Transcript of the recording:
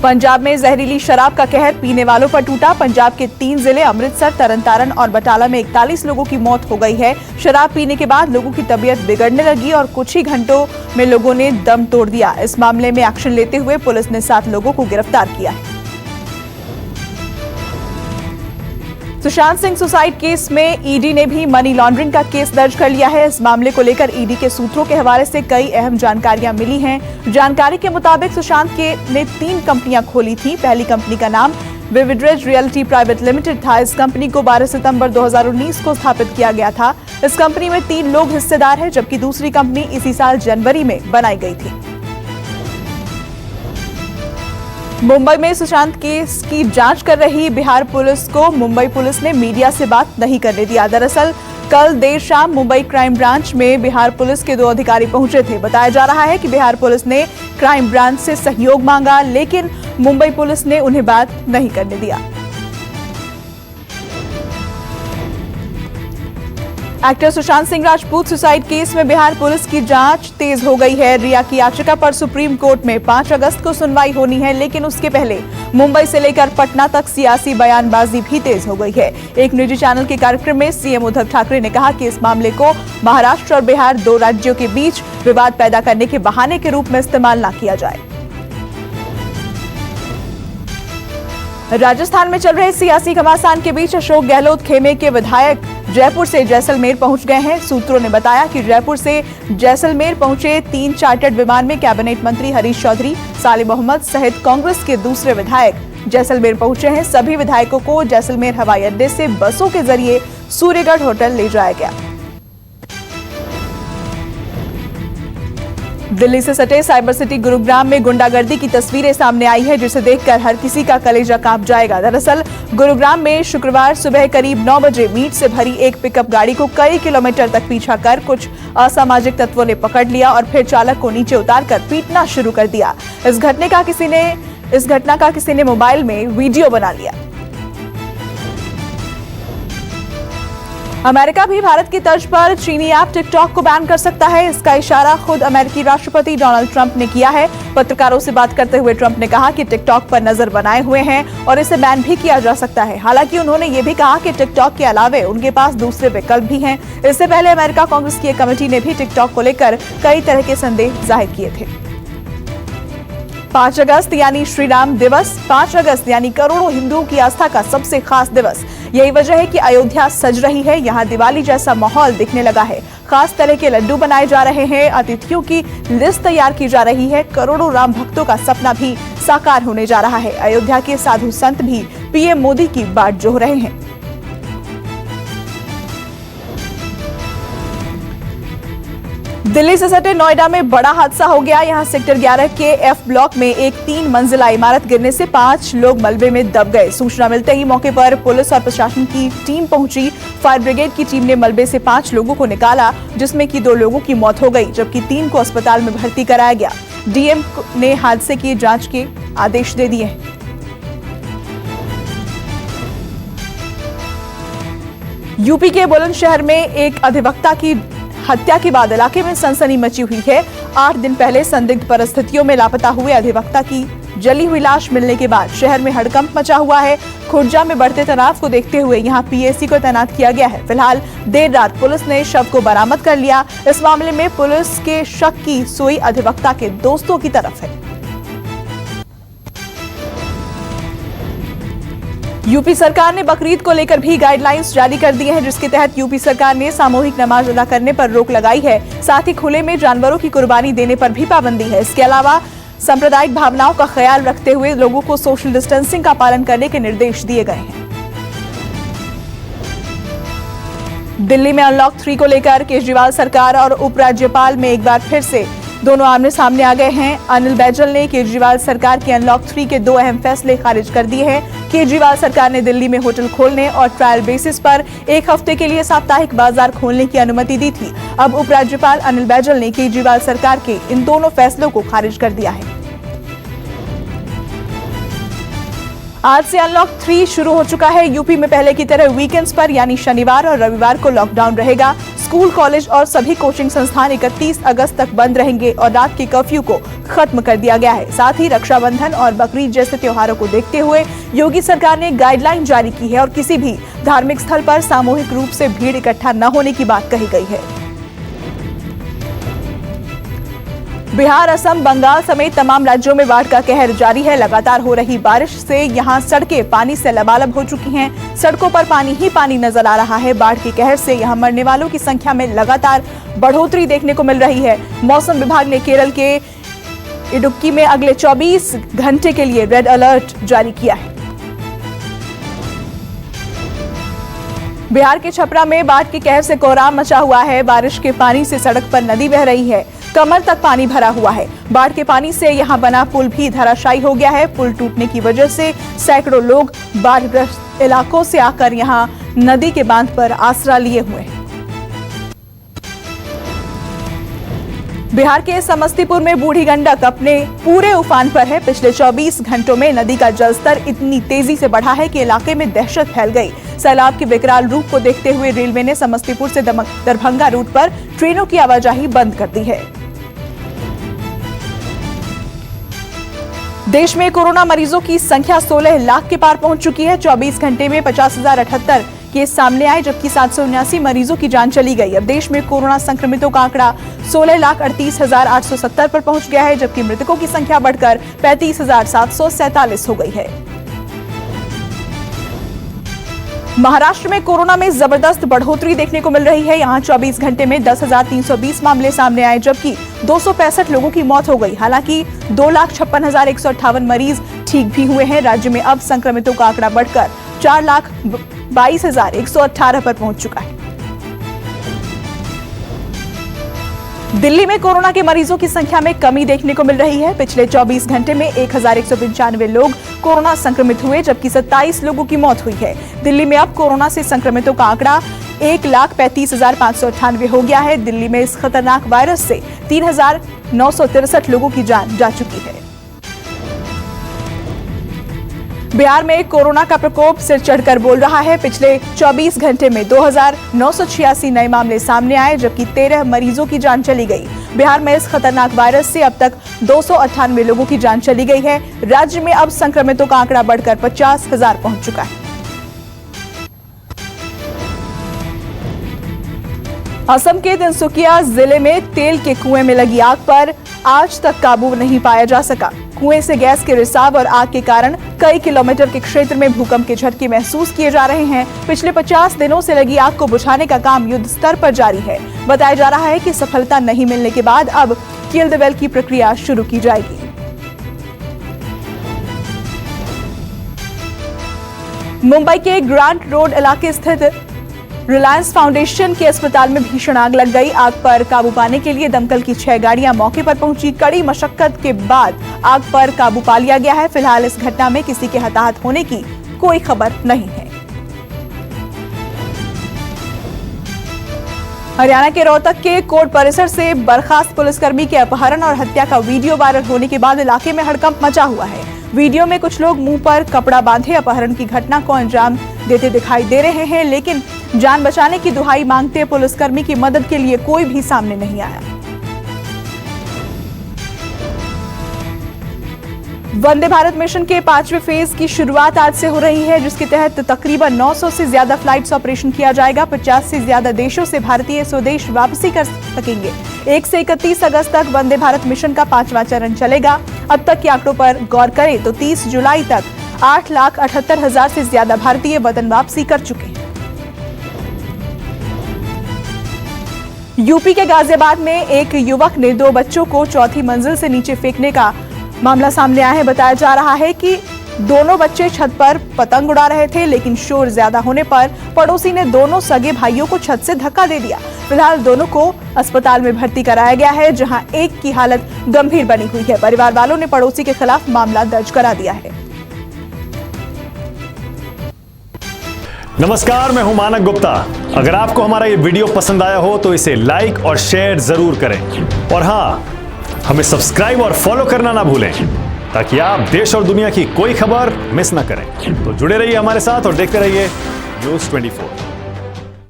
पंजाब में जहरीली शराब का कहर पीने वालों पर टूटा। पंजाब के 3 जिले अमृतसर, तरनतारन और बटाला में 41 लोगों की मौत हो गई है। शराब पीने के बाद लोगों की तबीयत बिगड़ने लगी और कुछ ही घंटों में लोगों ने दम तोड़ दिया। इस मामले में एक्शन लेते हुए पुलिस ने 7 लोगों को गिरफ्तार किया है। सुशांत सिंह सुसाइड केस में ईडी ने भी मनी लॉन्ड्रिंग का केस दर्ज कर लिया है। इस मामले को लेकर ईडी के सूत्रों के हवाले से कई अहम जानकारियां मिली हैं। जानकारी के मुताबिक सुशांत ने 3 कंपनियां खोली थी। पहली कंपनी का नाम विविड्रेज रियल्टी प्राइवेट लिमिटेड था। इस कंपनी को 12 सितंबर 2019 को स्थापित किया गया था। इस कंपनी में 3 लोग हिस्सेदार हैं, जबकि दूसरी कंपनी इसी साल जनवरी में बनाई गई थी। मुंबई में सुशांत केस की जांच कर रही बिहार पुलिस को मुंबई पुलिस ने मीडिया से बात नहीं करने दिया। दरअसल कल देर शाम मुंबई क्राइम ब्रांच में बिहार पुलिस के 2 अधिकारी पहुंचे थे। बताया जा रहा है कि बिहार पुलिस ने क्राइम ब्रांच से सहयोग मांगा, लेकिन मुंबई पुलिस ने उन्हें बात नहीं करने दिया। Actor Sushant Singh Rajput suicide case में बिहार पुलिस की जांच तेज हो गई है। रिया की याचिका पर सुप्रीम कोर्ट में 5 अगस्त को सुनवाई होनी है, लेकिन उसके पहले मुंबई से लेकर पटना तक सियासी बयानबाजी भी तेज हो गई है। एक निजी चैनल के कार्यक्रम में सीएम उद्धव ठाकरे ने कहा कि इस मामले को महाराष्ट्र और बिहार 2 राज्यों के बीच विवाद पैदा करने के बहाने के रूप में इस्तेमाल न किया जाए। राजस्थान में चल रहे सियासी घमासान के बीच अशोक गहलोत खेमे के विधायक जयपुर से जैसलमेर पहुंच गए हैं। सूत्रों ने बताया कि जयपुर से जैसलमेर पहुंचे 3 चार्टर्ड विमान में कैबिनेट मंत्री हरीश चौधरी, साले मोहम्मद सहित कांग्रेस के दूसरे विधायक जैसलमेर पहुंचे हैं। सभी विधायकों को जैसलमेर हवाई अड्डे से बसों के जरिए सूर्यगढ़ होटल ले जाया गया। दिल्ली से सटे साइबर सिटी गुरुग्राम में गुंडागर्दी की तस्वीरें सामने आई है, जिसे देखकर हर किसी का कलेजा कांप जाएगा। दरअसल गुरुग्राम में शुक्रवार सुबह करीब 9 बजे मीट से भरी एक पिकअप गाड़ी को कई किलोमीटर तक पीछा कर कुछ असामाजिक तत्वों ने पकड़ लिया और फिर चालक को नीचे उतारकर पीटना शुरू कर दिया। इस घटना का किसी ने मोबाइल में वीडियो बना लिया। अमेरिका भी भारत की तर्ज पर चीनी ऐप टिकटॉक को बैन कर सकता है। इसका इशारा खुद अमेरिकी राष्ट्रपति डोनाल्ड ट्रंप ने किया है। पत्रकारों से बात करते हुए ट्रंप ने कहा कि टिकटॉक पर नजर बनाए हुए हैं और इसे बैन भी किया जा सकता है। हालांकि उन्होंने ये भी कहा कि टिकटॉक के अलावे उनके पास दूसरे विकल्प भी हैं। इससे पहले अमेरिका कांग्रेस की एक कमेटी ने भी टिकटॉक को लेकर कई तरह के संदेह जाहिर किए थे। 5 अगस्त यानी श्री राम दिवस, 5 अगस्त यानी करोड़ों हिंदुओं की आस्था का सबसे खास दिवस। यही वजह है कि अयोध्या सज रही है। यहाँ दिवाली जैसा माहौल दिखने लगा है। खास तरह के लड्डू बनाए जा रहे हैं। अतिथियों की लिस्ट तैयार की जा रही है। करोड़ों राम भक्तों का सपना भी साकार होने जा रहा है। अयोध्या के साधु संत भी पीएम मोदी की बाट जोह रहे हैं। दिल्ली से सटे नोएडा में बड़ा हादसा हो गया। यहां सेक्टर 11 के एफ ब्लॉक में एक 3 मंजिला इमारत गिरने से 5 लोग मलबे में दब गए। सूचना मिलते ही मौके पर पुलिस और प्रशासन की टीम पहुंची। फायर ब्रिगेड की टीम ने मलबे से 5 लोगों को निकाला, जिसमें कि 2 लोगों की मौत हो गई, जबकि 3 को अस्पताल में भर्ती कराया गया। डीएम ने हादसे की जांच के आदेश दे दिए हैं। यूपी के बुलंदशहर में एक अधिवक्ता की हत्या के बाद इलाके में सनसनी मची हुई है। 8 दिन पहले संदिग्ध परिस्थितियों में लापता हुए अधिवक्ता की जली हुई लाश मिलने के बाद शहर में हड़कंप मचा हुआ है। खुर्जा में बढ़ते तनाव को देखते हुए यहां पीएसी को तैनात किया गया है। फिलहाल देर रात पुलिस ने शव को बरामद कर लिया। इस मामले में पुलिस के शक की सुई अधिवक्ता के दोस्तों की तरफ है। यूपी सरकार ने बकरीद को लेकर भी गाइडलाइंस जारी कर दी हैं, जिसके तहत यूपी सरकार ने सामूहिक नमाज अदा करने पर रोक लगाई है। साथ ही खुले में जानवरों की कुर्बानी देने पर भी पाबंदी है। इसके अलावा सांप्रदायिक भावनाओं का ख्याल रखते हुए लोगों को सोशल डिस्टेंसिंग का पालन करने के निर्देश दिए गए हैं। दिल्ली में अनलॉक 3 को लेकर केजरीवाल सरकार और उपराज्यपाल में एक बार फिर से दोनों आमने सामने आ गए हैं। अनिल बैजल ने केजरीवाल सरकार के अनलॉक 3 के 2 अहम फैसले खारिज कर दिए हैं। केजरीवाल सरकार ने दिल्ली में होटल खोलने और ट्रायल बेसिस पर 1 हफ्ते के लिए साप्ताहिक बाजार खोलने की अनुमति दी थी। अब उपराज्यपाल अनिल बैजल ने केजरीवाल सरकार के इन दोनों फैसलों को खारिज कर दिया है। आज से अनलॉक 3 शुरू हो चुका है। यूपी में पहले की तरह वीकेंड्स पर यानी शनिवार और रविवार को लॉकडाउन रहेगा। स्कूल, कॉलेज और सभी कोचिंग संस्थान 31 अगस्त तक बंद रहेंगे और रात के कर्फ्यू को खत्म कर दिया गया है। साथ ही रक्षाबंधन और बकरीद जैसे त्योहारों को देखते हुए योगी सरकार ने गाइडलाइन जारी की है और किसी भी धार्मिक स्थल पर सामूहिक रूप से भीड़ इकट्ठा न होने की बात कही गई है। बिहार, असम, बंगाल समेत तमाम राज्यों में बाढ़ का कहर जारी है। लगातार हो रही बारिश से यहां सड़कें पानी से लबालब हो चुकी हैं। सड़कों पर पानी ही पानी नजर आ रहा है। बाढ़ के कहर से यहां मरने वालों की संख्या में लगातार बढ़ोतरी देखने को मिल रही है। मौसम विभाग ने केरल के इडुक्की में अगले 24 घंटे के लिए रेड अलर्ट जारी किया है। बिहार के छपरा में बाढ़ के कहर से कोहराम मचा हुआ है। बारिश के पानी से सड़क पर नदी बह रही है। कमर तक पानी भरा हुआ है। बाढ़ के पानी से यहां बना पुल भी धराशायी हो गया है। पुल टूटने की वजह से सैकड़ों लोग बाढ़ग्रस्त इलाकों से आकर यहां नदी के बांध पर आसरा लिए हुए हैं। बिहार के समस्तीपुर में बूढ़ी गंडक अपने पूरे उफान पर है। पिछले 24 घंटों में नदी का जलस्तर इतनी तेजी से बढ़ा है कि इलाके में दहशत फैल गई। सैलाब के विकराल रूप को देखते हुए रेलवे ने समस्तीपुर से दरभंगा रूट पर ट्रेनों की आवाजाही बंद कर दी है। देश में कोरोना मरीजों की संख्या 16 लाख के पार पहुंच चुकी है। 24 घंटे में 50,078 केस सामने आए, जबकि 779 मरीजों की जान चली गई। अब देश में कोरोना संक्रमितों का आंकड़ा 16,38,870 पर पहुंच गया है, जबकि मृतकों की संख्या बढ़कर 35,747 हो गई है। महाराष्ट्र में कोरोना में जबरदस्त बढ़ोतरी देखने को मिल रही है। यहां 24 घंटे में 10,320 मामले सामने आए, जबकि 265 लोगों की मौत हो गई। हालांकि 2,56,158 मरीज ठीक भी हुए हैं। राज्य में अब संक्रमितों का आंकड़ा बढ़कर 4,22,118 पर पहुंच चुका है। दिल्ली में कोरोना के मरीजों की संख्या में कमी देखने को मिल रही है। पिछले 24 घंटे में 1,195 लोग कोरोना संक्रमित हुए, जबकि 27 लोगों की मौत हुई है। दिल्ली में अब कोरोना से संक्रमितों का आंकड़ा 1,35,598 हो गया है। दिल्ली में इस खतरनाक वायरस से 3,963 लोगों की जान जा चुकी है। बिहार में कोरोना का प्रकोप सिर चढ़कर बोल रहा है। पिछले 24 घंटे में 2,986 नए मामले सामने आए, जबकि 13 मरीजों की जान चली गई। बिहार में इस खतरनाक वायरस से अब तक 298 लोगों की जान चली गई है। राज्य में अब संक्रमितों का आंकड़ा बढ़कर 50,000 पहुंच चुका है। असम के तिनसुकिया जिले में तेल के कुएं में लगी आग पर आज तक काबू नहीं पाया जा सका। कुएं से गैस के रिसाव और आग के कारण कई किलोमीटर के क्षेत्र में भूकंप के झटके महसूस किए जा रहे हैं। पिछले 50 दिनों से लगी आग को बुझाने का काम युद्ध स्तर पर जारी है। बताया जा रहा है कि सफलता नहीं मिलने के बाद अब किल द वेल की प्रक्रिया शुरू की जाएगी। मुंबई के ग्रांट रोड इलाके स्थित रिलायंस फाउंडेशन के अस्पताल में भीषण आग लग गई। आग पर काबू पाने के लिए दमकल की 6 गाड़ियां मौके पर पहुंची। कड़ी मशक्कत के बाद आग पर काबू पा लिया गया है। फिलहाल इस घटना में किसी के हताहत होने की कोई खबर नहीं है। हरियाणा के रोहतक के कोर्ट परिसर से बर्खास्त पुलिसकर्मी के अपहरण और हत्या का वीडियो वायरल होने के बाद इलाके में हड़कंप मचा हुआ है। वीडियो में कुछ लोग मुंह पर कपड़ा बांधे अपहरण की घटना को अंजाम देते दिखाई दे रहे हैं, लेकिन जान बचाने की दुहाई मांगते पुलिसकर्मी की मदद के लिए कोई भी सामने नहीं आया। वंदे भारत मिशन के 5वें फेज की शुरुआत आज से हो रही है, जिसके तहत तकरीबन 900 से ज्यादा फ्लाइट्स ऑपरेशन किया जाएगा। 50 से ज्यादा देशों से भारतीय स्वदेश वापसी कर सकेंगे। 1 से 31 अगस्त तक वंदे भारत मिशन का 5वां चरण चलेगा। अब तक के आंकड़ों पर गौर करें तो 30 जुलाई तक 8,78,000 से ज्यादा भारतीय वतन वापसी कर चुके हैं। यूपी के गाजियाबाद में एक युवक ने 2 बच्चों को चौथी मंजिल से नीचे फेंकने का मामला सामने आया है। बताया जा रहा है कि दोनों बच्चे छत पर पतंग उड़ा रहे थे, लेकिन शोर ज्यादा होने पर पड़ोसी ने दोनों सगे भाइयों को छत से धक्का दे दिया। फिलहाल दोनों को अस्पताल में भर्ती कराया गया है, जहां एक की हालत गंभीर बनी हुई है। परिवार वालों ने पड़ोसी के खिलाफ मामला दर्ज करा दिया है। नमस्कार, मैं हूं मानक गुप्ता। अगर आपको हमारा ये वीडियो पसंद आया हो तो इसे लाइक और शेयर जरूर करें, और हाँ, हमें सब्सक्राइब और फॉलो करना ना भूलें, ताकि आप देश और दुनिया की कोई खबर मिस ना करें। तो जुड़े रहिए हमारे साथ और देखते रहिए न्यूज़ 24।